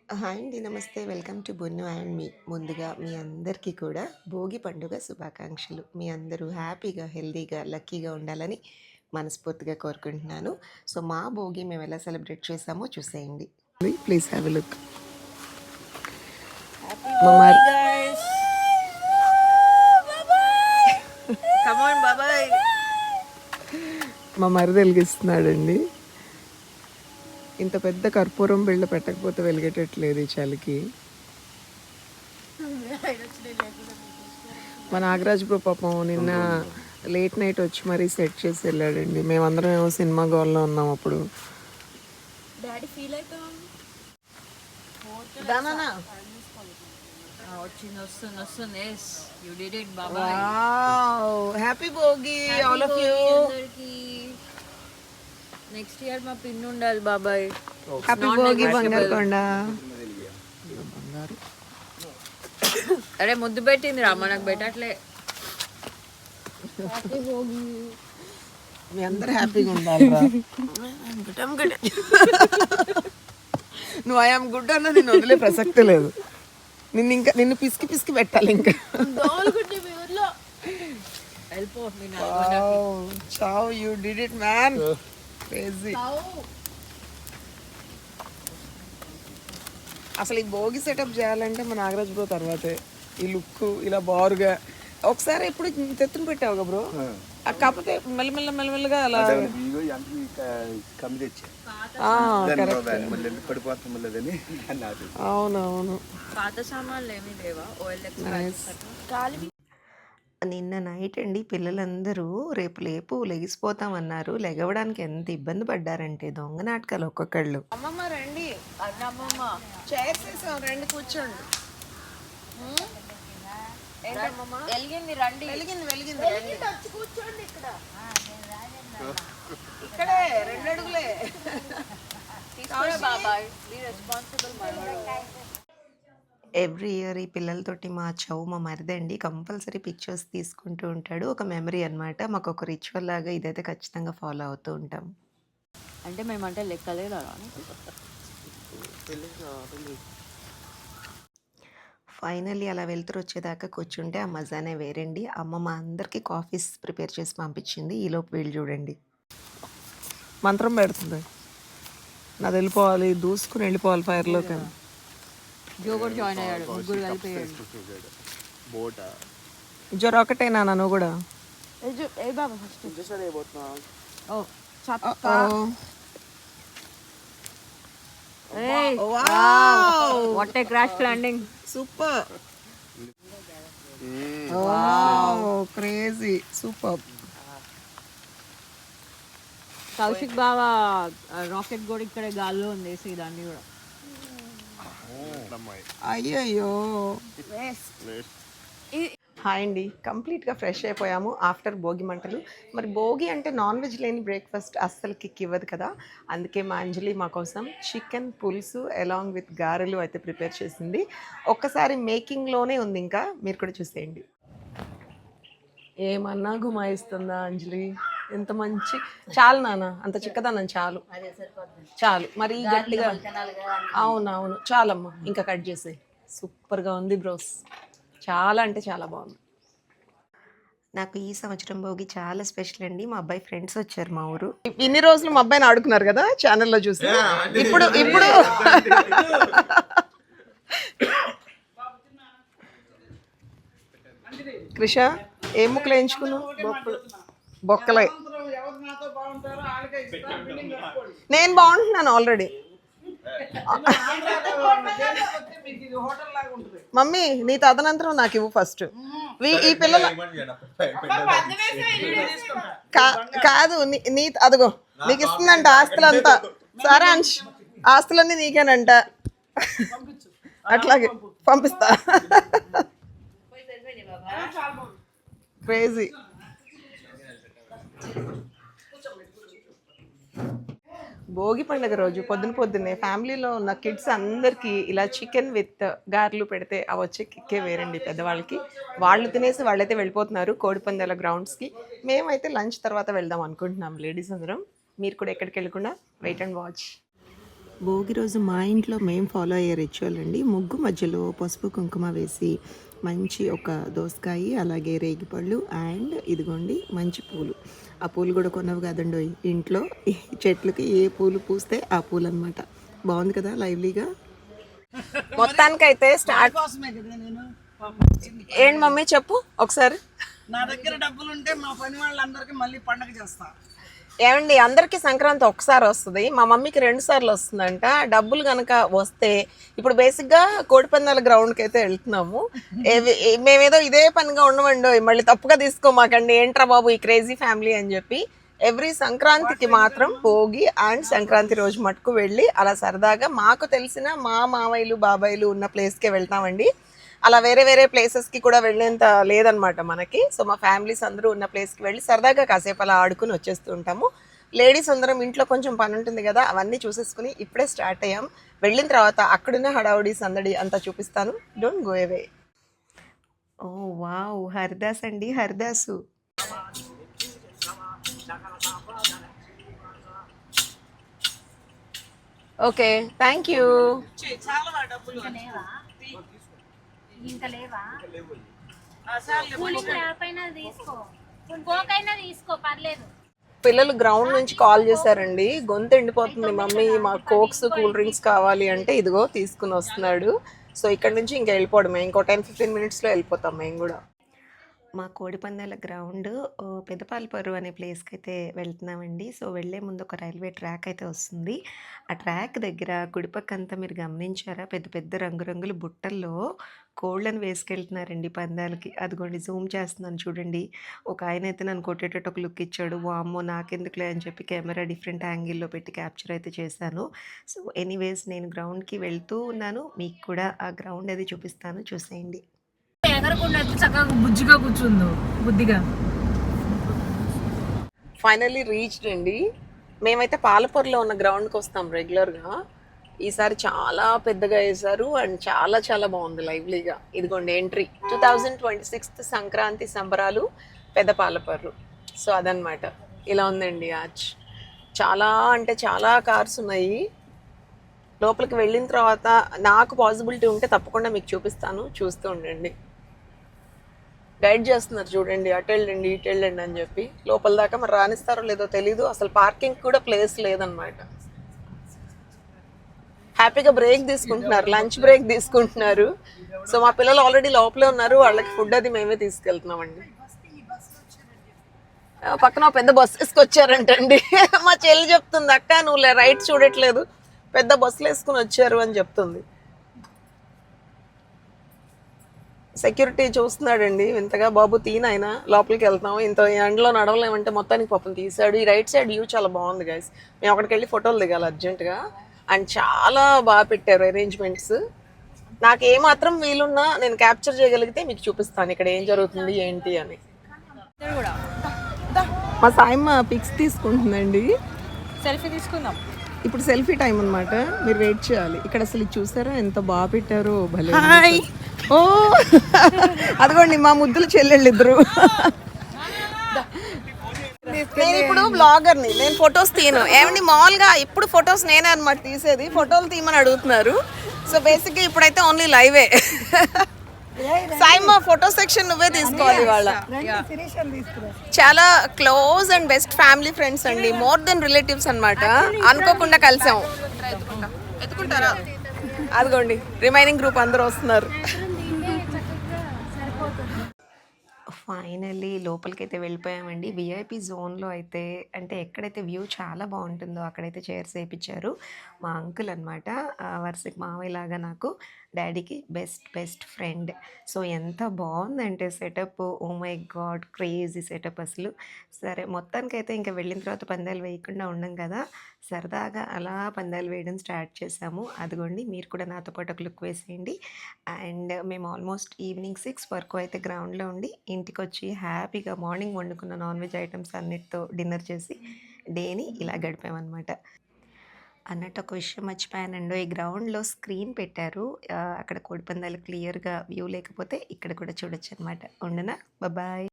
Hi అండి. నమస్తే. Welcome to బొన్ను and మీ. ముందుగా మీ అందరికీ కూడా భోగి పండుగ శుభాకాంక్షలు. మీ అందరూ హ్యాపీగా, హెల్తీగా, లక్కీగా ఉండాలని మనస్ఫూర్తిగా కోరుకుంటున్నాను. సో, మా భోగి మేము ఎలా సెలబ్రేట్ చేసామో చూసేయండి. Please have a look. Happy మా Holi, మర్ guys! Come on, bye bye. మా మరిది వెలిగిస్తున్నాడండి. ఇంత పెద్ద కర్పూరం బిళ్ళ పెట్టకపోతే వెలిగేటట్లేదు ఈ చలికి. మా నాగరాజ్ బ్రో పాపం నిన్న లేట్ నైట్ వచ్చి మరీ సెట్ చేసి వెళ్ళాడండి. మేమందరం ఏమో సినిమా గోల్లో ఉన్నాం అప్పుడు. డాడీ ఫీల్ అవుతాం వస్తుంది ఎస్ యు డిడ్ ఇట్ బాబాయ్. Happy Bhogi all of you. Next year మా పిన్ ఉండాలి బాబాయ్. హ్యాపీ భోగి బంగారు కొండ. అరే ముద్దు పెట్టింది రా మనకు పెట్టట్లే. హ్యాపీ భోగి. మీ అందరూ హ్యాపీగా ఉండాలి. నువ్వు ఐఎమ్ గుడ్ అన్న నిన్ను వదిలే ప్రసక్తి లేదు. నిన్ను పిసికి పిసికి పెట్టాలి ఇంకా. చావ్ you did it man. Crazy. అసలు ఈ భోగి సెటప్ చేయాలంటే మన నాగరాజ్ బ్రో తర్వాతే. ఈ లుక్ ఇలా బారుగా ఒకసారి ఎప్పుడు తెత్తున పెట్టావుగా బ్రో. కాకపోతే మెల్లమెల్లగా అలా అవునవును. పాత సామాన్లు ఏమీ లేవా? నిన్న నైట్ అండి పిల్లలందరూ రేపు లెగిసిపోతామన్నారు. లెగవడానికి ఎంత ఇబ్బంది పడ్డారంటే దొంగ నాటకాలు ఒక్కొక్కళ్ళు. అమ్మమ్మ రండి, అమ్మమ్మ చేసేసాం, రండి కూర్చోండి. వెలిగింది రండి. వెలిగింది కూర్చోండి. ఇక్కడే 2 అడుగులే. బాబాయ్ బి రెస్పాన్సిబుల్. ఎవ్రీ ఇయర్ ఈ పిల్లలతోటి మా మరిదండి కంపల్సరీ పిక్చర్స్ తీసుకుంటూ ఉంటాడు. ఒక మెమరీ అనమాట. మాకు ఒక రిచువల్ లాగా ఇదైతే ఖచ్చితంగా ఫాలో అవుతూ ఉంటాం. అంటే మేమంటే లెక్కలేదు. ఫైనల్లీ అలా వెళ్తురు వచ్చేదాకా కూర్చుంటే ఆ మజానే వేరండి. అమ్మ మా అందరికీ కాఫీస్ ప్రిపేర్ చేసి పంపించింది. ఈలోపు వీళ్ళు చూడండి మంత్రం పెడుతుంది. నాది వెళ్ళిపోవాలి, దూసుకుని వెళ్ళిపోవాలి ఫైర్లో. కానీ జో కూడా జాయిన్ అయ్యాడు. ముగ్గురు కలిపేయాడు. జ్వర ఒకటేనా నువ్వు కూడా? ఏ బాబా ఫస్ట్ ఓ what a crash landing. Super. Wow crazy super. Kaushik బావా రాకెట్ కూడా ఇక్కడ గాల్లో ఉంది. వేసి దాన్ని కూడా అయ్యయ్యో. హాయ్ అండి. కంప్లీట్గా ఫ్రెష్ అయిపోయాము ఆఫ్టర్ భోగి మంటలు. మరి భోగి అంటే నాన్ వెజ్ లేని బ్రేక్ఫాస్ట్ అస్సలు కిక్ ఇవ్వదు కదా. అందుకే మా అంజలి మా కోసం చికెన్ పులుసు అలాంగ్ విత్ గారెలు అయితే ప్రిపేర్ చేసింది. ఒక్కసారి మేకింగ్లోనే ఉంది, ఇంకా మీరు కూడా చూసేయండి. ఏమన్నా గుమాయిస్తుందా అంజలి? ఎంత మంచి. చాలు నాన్న, అంత చిక్కదనం చాలు చాలు. మరి గట్టిగా అవునవును చాలమ్మా. ఇంకా కట్ చేసే. సూపర్గా ఉంది బ్రోస్. చాలా అంటే చాలా బాగుంది. నాకు ఈ సంవత్సరం భోగి చాలా స్పెషల్ అండి. మా అబ్బాయి ఫ్రెండ్స్ వచ్చారు మా ఊరు. ఇన్ని రోజులు మా అబ్బాయిని ఆడుకున్నారు కదా ఛానల్లో చూసి. ఇప్పుడు కృష ఏం ముక్కలు వేయించుకున్నావు? బొక్కలే. నేను బాగుంటున్నాను ఆల్రెడీ. మమ్మీ నీ తదనంతరం నాకు ఇవ్వు ఫస్ట్. ఈ పిల్లలు కాదు నీ అదిగో నీకు ఇస్తుందంట ఆస్తులంతా. సరే అంశ్, ఆస్తులన్నీ నీకేనంట. అట్లాగే పంపిస్తా. క్రేజీ. భోగి పండుగ రోజు పొద్దున్నే ఫ్యామిలీలో ఉన్న కిడ్స్ అందరికీ ఇలా చికెన్ విత్ గారెలు పెడితే అవి వచ్చే కిక్కే వేరండి. పెద్దవాళ్ళకి వాళ్ళు తినేసి వాళ్ళైతే వెళ్ళిపోతున్నారు కోడిపందాల గ్రౌండ్స్కి. మేమైతే లంచ్ తర్వాత వెళ్దాం అనుకుంటున్నాం లేడీస్ అందరం. మీరు కూడా ఎక్కడికి వెళ్ళకుండా వెయిట్ అండ్ వాచ్. భోగి రోజు మా ఇంట్లో మేము ఫాలో అయ్యే రిచువల్ అండి. ముగ్గు మధ్యలో పసుపు కుంకుమ వేసి మంచి ఒక దోసకాయ అలాగే రేగిపళ్ళు అండ్ ఇదిగోండి మంచి పూలు. ఆ పూలు కూడా కొన్నవి కాదండి, ఇంట్లో ఈ చెట్లకి ఏ పూలు పూస్తే ఆ పూలు అనమాట. బాగుంది కదా లైవ్లీగా. మొత్తానికైతే స్టార్ట్. కోసమే కదా నేను ఏంటి మమ్మీ చెప్పు ఒకసారి. నా దగ్గర డబ్బులు ఉంటే మా పని వాళ్ళందరికీ మళ్ళీ పండగ చేస్తా. ఏమండి, అందరికీ సంక్రాంతి ఒకసారి వస్తుంది, మా మమ్మీకి 2 సార్లు వస్తుందంట. డబ్బులు కనుక వస్తే ఇప్పుడు బేసిక్గా కోడిపందాల గ్రౌండ్కి అయితే వెళ్తున్నాము. మేమేదో ఇదే పనిగా ఉండమండో, మళ్ళీ తప్పుగా తీసుకోమాకండి, ఏంట్రా బాబు ఈ క్రేజీ ఫ్యామిలీ అని చెప్పి. ఎవ్రీ సంక్రాంతికి మాత్రం భోగి అండ్ సంక్రాంతి రోజు మటుకు వెళ్ళి అలా సరదాగా మాకు తెలిసిన మా మావయ్యలు బాబాయిలు ఉన్న ప్లేస్కే వెళ్తామండి. అలా వేరే వేరే ప్లేసెస్కి కూడా వెళ్ళేంత లేదనమాట మనకి. సో మా ఫ్యామిలీస్ అందరూ ఉన్న ప్లేస్కి వెళ్ళి సరదాగా కాసేపు అలా ఆడుకుని వచ్చేస్తూ ఉంటాము. లేడీస్ అందరం ఇంట్లో కొంచెం పని ఉంటుంది కదా, అవన్నీ చూసేసుకుని ఇప్పుడే స్టార్ట్ అయ్యాం. వెళ్ళిన తర్వాత అక్కడున్న హడావుడి సందడి అంతా చూపిస్తాను. Don't go away. Oh wow, Haridas అండి, హరిదాసు. Okay, thank you. చాలా డబ్బులు ఇంకా లేవా? అసలు కూలింగ్ లేకపోయినా తీసుకో, కోకైనా తీసుకో, పర్లేదు. పిల్లలు గ్రౌండ్ నుంచి కాల్ చేశారండి, గొంతు ఎండిపోతుంది మమ్మీ, మా కోక్స్ కూల్ డ్రింక్స్ కావాలి అంటే ఇదిగో తీసుకుని వస్తున్నాడు. సో ఇక్కడ నుంచి ఇంకా వెళ్ళిపోవడమే, ఇంకో 10-15 మినిట్స్లో వెళ్ళిపోతాం మేము కూడా. మా కోడిపందాల గ్రౌండ్ పెదపాలపర్రు అనే ప్లేస్కి అయితే వెళ్తున్నామండి. సో వెళ్ళే ముందు ఒక రైల్వే ట్రాక్ అయితే వస్తుంది. ఆ ట్రాక్ దగ్గర కుడిపక్కంతా మీరు గమనించారా, పెద్ద పెద్ద రంగురంగుల బుట్టల్లో కోళ్ళను వేసుకెళ్తున్నారండి పందాలకి. అదిగోండి జూమ్ చేస్తున్నాను చూడండి. ఒక ఆయన అయితే నన్ను కొట్టేటట్టు ఒక లుక్ ఇచ్చాడు. వామ్మో నాకెందుకులే అని చెప్పి కెమెరా డిఫరెంట్ యాంగిల్లో పెట్టి క్యాప్చర్ అయితే చేశాను. సో ఎనీవేస్ నేను గ్రౌండ్కి వెళ్తూ ఉన్నాను, మీకు కూడా ఆ గ్రౌండ్ అది చూపిస్తాను, చూసేయండి. ఎగరకుండా చక్కగా బుజ్జిగా కూర్చుందో బుద్ధిగా. ఫైనల్లీ రీచ్డ్ అండి. మేమైతే పాలపూర్లో ఉన్న గ్రౌండ్కి వస్తాం రెగ్యులర్గా. ఈసారి చాలా పెద్దగా వేశారు అండ్ చాలా చాలా బాగుంది లైవ్లీగా. ఇదిగోండి ఎంట్రీ 2026 సంక్రాంతి సంబరాలు పెద్ద పాలపర్రు. సో అదనమాట, ఇలా ఉందండి ఆర్చ్. చాలా అంటే చాలా కార్స్ ఉన్నాయి. లోపలికి వెళ్ళిన తర్వాత నాకు పాసిబిలిటీ ఉంటే తప్పకుండా మీకు చూపిస్తాను, చూస్తూ ఉండండి. గైడ్ చేస్తున్నారు చూడండి, అటు వెళ్ళండి ఇటు వెళ్ళండి అని చెప్పి. లోపల దాకా మరి రానిస్తారో లేదో తెలీదు. అసలు పార్కింగ్ కూడా ప్లేస్ లేదనమాట. హ్యాపీగా బ్రేక్ తీసుకుంటున్నారు, లంచ్ బ్రేక్ తీసుకుంటున్నారు. సో మా పిల్లలు ఆల్రెడీ లోపలే ఉన్నారు, వాళ్ళకి ఫుడ్ అది మేమే తీసుకెళ్తున్నామండి. పక్కన పెద్ద బస్సు వేసుకొచ్చారంటండి. మా చెల్లి చెప్తుంది, అక్క నువ్వు రైట్ చూడట్లేదు, పెద్ద బస్సులు వేసుకుని వచ్చారు అని చెప్తుంది. సెక్యూరిటీ చూస్తున్నాడండి ఇంతగా, బాబు తీనైనా లోపలికి వెళ్తాం, ఇంత ఎండలో నడవలేమంటే మొత్తానికి పాపం తీసాడు. ఈ రైట్ సైడ్ వ్యూ చాలా బాగుంది గైస్. మేము అక్కడికి వెళ్ళి ఫోటోలు దిగాలి అర్జెంటుగా. అండ్ చాలా బాగా పెట్టారు అరేంజ్మెంట్స్. నాకు ఏమాత్రం వీలున్నా నేను క్యాప్చర్ చేయగలిగితే మీకు చూపిస్తాను ఇక్కడ ఏం జరుగుతుంది ఏంటి అని. మా సాయమ్మ పిక్స్ తీసుకుంటుందండి. సెల్ఫీ తీసుకుందాం. ఇప్పుడు సెల్ఫీ టైం అనమాట, మీరు వెయిట్ చేయాలి. ఇక్కడ అసలు ఇది చూసారా ఎంత బాగా పెట్టారో, భలే. ఓ అదిగోండి మా ముద్దులు చెల్లెళ్ళు ఇద్దరు. నేను ఇప్పుడు బ్లాగర్ని, నేను ఫొటోస్ తీయను. ఏమండి మామూలుగా ఇప్పుడు ఫొటోస్ నేనే అనమాట తీసేది, ఫోటోలు తీయమని అడుగుతున్నారు. సో బేసిక్గా ఇప్పుడైతే ఓన్లీ లైవే. సాయిమ్మ ఫోటో సెక్షన్ నువ్వే తీసుకోవాలి. వాళ్ళ చాలా close and best family friends అండి, మోర్ దెన్ రిలేటివ్స్ అనమాట. అనుకోకుండా కలిసాం. ఎత్తుకుంటారా? అదిగోండి రిమైనింగ్ గ్రూప్ అందరూ వస్తున్నారు. ఫైనల్లీ లోపలికైతే వెళ్ళిపోయామండి. విఐపి జోన్లో అయితే అంటే ఎక్కడైతే వ్యూ చాలా బాగుంటుందో అక్కడైతే చైర్స్ వేయించారు. మా అంకుల్ అనమాట, వరుసకి మావయ్యలాగా నాకు డాడీకి బెస్ట్ ఫ్రెండ్. సో ఎంత బాగుందంటే setup, oh my god crazy setup అసలు. సరే మొత్తానికైతే ఇంకా వెళ్ళిన తర్వాత పందాలు వేయకుండా ఉండం కదా, సరదాగా అలా పందాలు వేయడం స్టార్ట్ చేసాము. అదిగోండి మీరు కూడా నాతో పాటు ఒక లుక్ వేసేయండి. అండ్ మేము ఆల్మోస్ట్ ఈవినింగ్ 6 వరకు అయితే గ్రౌండ్లో ఉండి ఇంటికి వచ్చి హ్యాపీగా మార్నింగ్ వండుకున్న నాన్ వెజ్ ఐటమ్స్ అన్నిటితో డిన్నర్ చేసి డేని ఇలా గడిపామన్నమాట. అన్నట్టు ఒక విషయం మర్చిపోయానండి, ఈ గ్రౌండ్లో స్క్రీన్ పెట్టారు. అక్కడ కోడిపందాలు క్లియర్గా వ్యూ లేకపోతే ఇక్కడ కూడా చూడొచ్చు అనమాట. ఉండనా, బాయ్.